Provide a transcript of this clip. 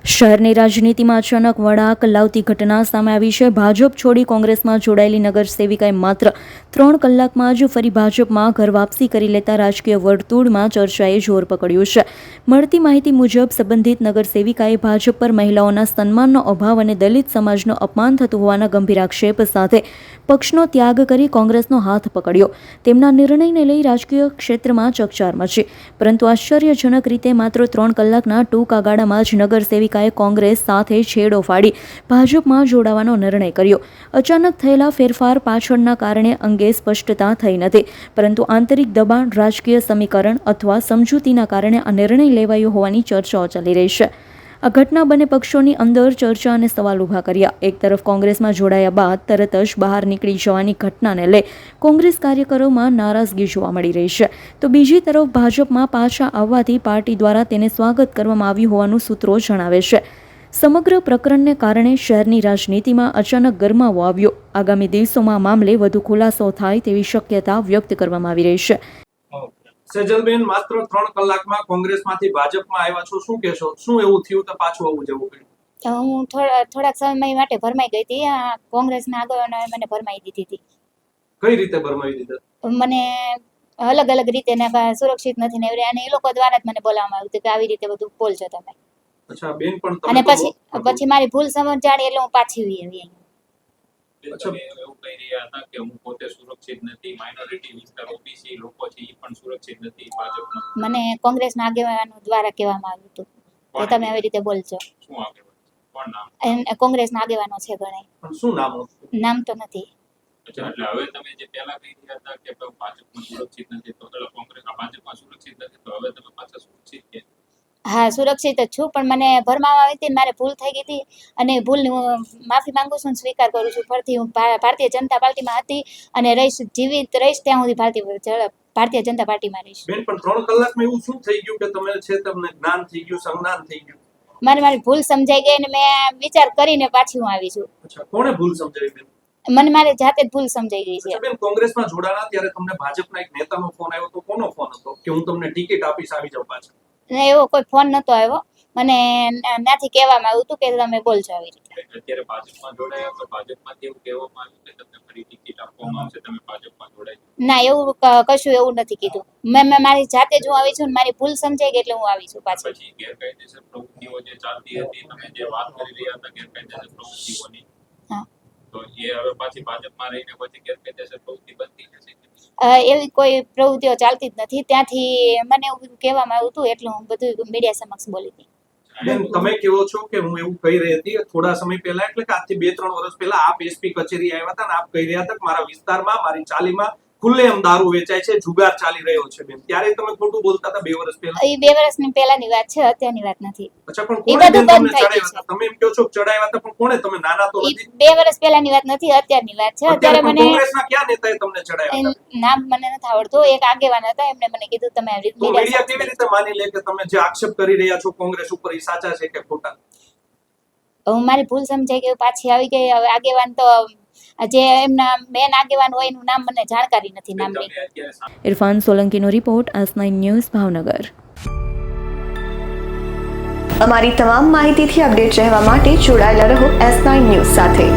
શહેરની રાજનીતિમાં અચાનક વળાંક લાવતી ઘટના સામે આવી છે. ભાજપ છોડી કોંગ્રેસમાં જોડાયેલી નગરસેવિકાએ માત્ર 3 કલાકમાં જ ફરી ભાજપમાં ઘર વાપસી કરી લેતા રાજકીય વર્તુળમાં ચર્ચાએ જોર પકડ્યું છે. મળતી માહિતી મુજબ સંબંધિત નગરસેવિકાએ ભાજપ પર મહિલાઓના સન્માનનો અભાવ અને દલિત સમાજનો અપમાન થતું હોવાના ગંભીર આક્ષેપ સાથે પક્ષનો ત્યાગ કરી કોંગ્રેસનો હાથ પકડ્યો. તેમના નિર્ણયને લઈ રાજકીય ક્ષેત્રમાં ચકચાર મચી, પરંતુ આશ્ચર્યજનક રીતે માત્ર 3 કલાકના ટૂંકા ગાળામાં જ નગરસેવિકાએ કોંગ્રેસ સાથે છેડો ફાડી ભાજપમાં જોડાવાનો નિર્ણય કર્યો. અચાનક થયેલા ફેરફાર પાછળના કારણે અંગે સ્પષ્ટતા થઈ નથી, પરંતુ આંતરિક દબાણ, રાજકીય સમીકરણ અથવા સમજૂતીના કારણે આ નિર્ણય લેવાયો હોવાની ચર્ચાઓ ચાલી રહી છે. આ ઘટના બંને પક્ષોની અંદર ચર્ચા અને સવાલ ઊભા કર્યા. એક તરફ કોંગ્રેસમાં જોડાયા બાદ તરત જ બહાર નીકળી જવાની ઘટનાને લઈ કોંગ્રેસ કાર્યકરોમાં નારાજગી જોવા મળી રહી છે, તો બીજી તરફ ભાજપમાં પાછા આવવાથી પાર્ટી દ્વારા તેને સ્વાગત કરવામાં આવ્યું હોવાનું સૂત્રો જણાવે છે. સમગ્ર પ્રકરણને કારણે શહેરની રાજનીતિમાં અચાનક ગરમાવો આવ્યો. આગામી દિવસોમાં મામલે વધુ ખુલાસો થાય તેવી શક્યતા વ્યક્ત કરવામાં આવી રહી છે. સેજલબેન, માત્ર 3 કલાકમાં કોંગ્રેસમાંથી ભાજપમાં આવ્યા છો, શું કહેશો? શું એવું થયું તો પાછું આવવું જવું પડ્યું? હું થોડાક સમય માટે ભરમાઈ ગઈ હતી. કોંગ્રેસના આગેવાનોએ મને ભરમાઈ દીધી હતી. કઈ રીતે ભરમાવી દીધા? મને અલગ અલગ રીતે સુરક્ષિત નથી ને અને એ લોકો દ્વારા જ મને બોલાવવામાં આવ્યું હતું કે આવી રીતે બધું બોલજો તમે. અચ્છા બેન, પણ અને પછી મારી ભૂલ સમજાણી એટલે હું પાછી આવી. એવું કહી રહ્યા હતા કે હું પોતે સુરક્ષિત નથી, માઇનોરિટી વિસ્તાર ઓબીસી લોકો છે એ પણ સુરક્ષિત નથી ભાજપમાં. મને કોંગ્રેસના આગેવાનો દ્વારા કહેવામાં આવ્યું હતું કે તમે આવી રીતે બોલજો. શું આગેવાન? કોણ નામ? કોંગ્રેસના આગેવાનો છે ઘણા. પણ શું નામ? નામ તો નથી. અચ્છા, એટલે હવે તમે જે પહેલા કહી રહ્યા હતા કે ભાજપમાં સુરક્ષિત નથી, તો કોંગ્રેસના ભાજપમાં સુરક્ષિત નથી, તો હવે તમે પાછા સુરક્ષિત કે? હા, સુરક્ષિત જ છું, પણ મને ભરમાવા આવી હતી, મારે ભૂલ થઈ ગઈ હતી અને ભૂલની હું માફી માંગુ છું, સ્વીકાર કરું છું. ફરીથી હું ભારતીય જનતા પાર્ટીમાં હતી અને જીવિત રહીશ ત્યાં સુધી ભારતીય જનતા પાર્ટીમાં રહીશ. બેન, પણ 3 કલાકમાં એવું શું થઈ ગયું કે તમને જ્ઞાન થઈ ગયું, સંજ્ઞાન થઈ ગયું? મને મારી ભૂલ સમજાઈ ગઈ અને મેં વિચાર કરીને પાછી હું આવી છું. અચ્છા, કોણે ભૂલ સમજાવી બેન? મને મારી જાતે જ ભૂલ સમજાઈ ગઈ છે. બેન, કોંગ્રેસમાં જોડાણા ત્યારે તમને ભાજપના એક નેતાનો ફોન આવ્યો તો કોનો ફોન હતો કે હું તમને ટિકિટ આપીશ, આવી જાવ પાછા? એવો કોઈ ફોન નતો આવ્યો. મને ત્યાંથી કહેવામાં આવ્યું હતું કે તમે બોલજો આવી રીતે. અત્યારે ભાજપમાં જોડાયા તો ભાજપમાંથી એવું કહેવામાં આવ્યું કે તમને ફરી ટિકિટ આપવામાં આવશે, તમે ભાજપમાં જોડાઈ? ના, એવું કશું એવું નથી કીધું. મેં મારી જાતે જ હું આવી છું, મારી ભૂલ સમજાઈ ગઈ એટલે હું આવી છું પાછી. પછી ગેરકાયદેસર પ્રવૃત્તિઓ જે ચાલતી હતી, તમે જે વાત કરી રહ્યા હતા ગેરકાયદેસર પ્રવૃત્તિઓની, તો એ હવે પાછી ભાજપમાં રહીને પછી ગેરકાયદેસર પ્રવૃત્તિ બનતી જશે? એવી કોઈ પ્રવૃત્તિઓ ચાલતી જ નથી. ત્યાંથી મને એવું કહેવામાં આવ્યું હતું એટલે હું બધું મીડિયા સમક્ષ બોલી હતી. બેન, તમે કહો છો કે હું એવું કહી રહી હતી થોડા સમય પહેલા, એટલે કે આજથી 2-3 વર્ષ પહેલા આપ એસપી કચેરી આવ્યા હતા ને આપ કહી રહ્યા હતા કે મારા વિસ્તારમાં, મારી ચાલીમાં ખુલ્લેઆમ દારૂ વેચાય છે, જુગાર ચાલી રહ્યો છે. બેન, ત્યારે તમે ખોટું બોલતા હતા 2 વર્ષ પહેલા. એ 2 વર્ષની પહેલાની વાત છે, અત્યારની વાત નથી. અચ્છા, પણ કોણે તમને ચડાવ્યા હતા? તમે એમ કહો છો કે ચડાવ્યા હતા, પણ કોણે? તમે નાના તો નથી. 2 વર્ષ પહેલાની વાત નથી, અત્યારની વાત છે. અત્યારે મને કોંગ્રેસના કયા નેતાએ તમને ચડાવ્યા હતા? નામ મને નથી આવડતું. એક આગેવાન હતા, એમણે મને કીધું તમે આવી રીતે. મીડિયા કેવી રીતે માની લે કે તમે જે આક્ષેપ કરી રહ્યા છો કોંગ્રેસ ઉપર એ સાચા છે કે ખોટા? હું મારી ભૂલ સમજાઈ ગઈ, પાછી આવી ગઈ. હવે આગેવાન તો જે એમના મેન આગેવાન હોય એનું નામ મને જાણકારી નથી નામની. ઇરફાન સોલંકીનો રિપોર્ટ, S9 ન્યૂઝ, ભાવનગર. અમારી તમામ માહિતીથી અપડેટ રહેવા માટે જોડાયેલા રહો S9 ન્યૂઝ સાથે.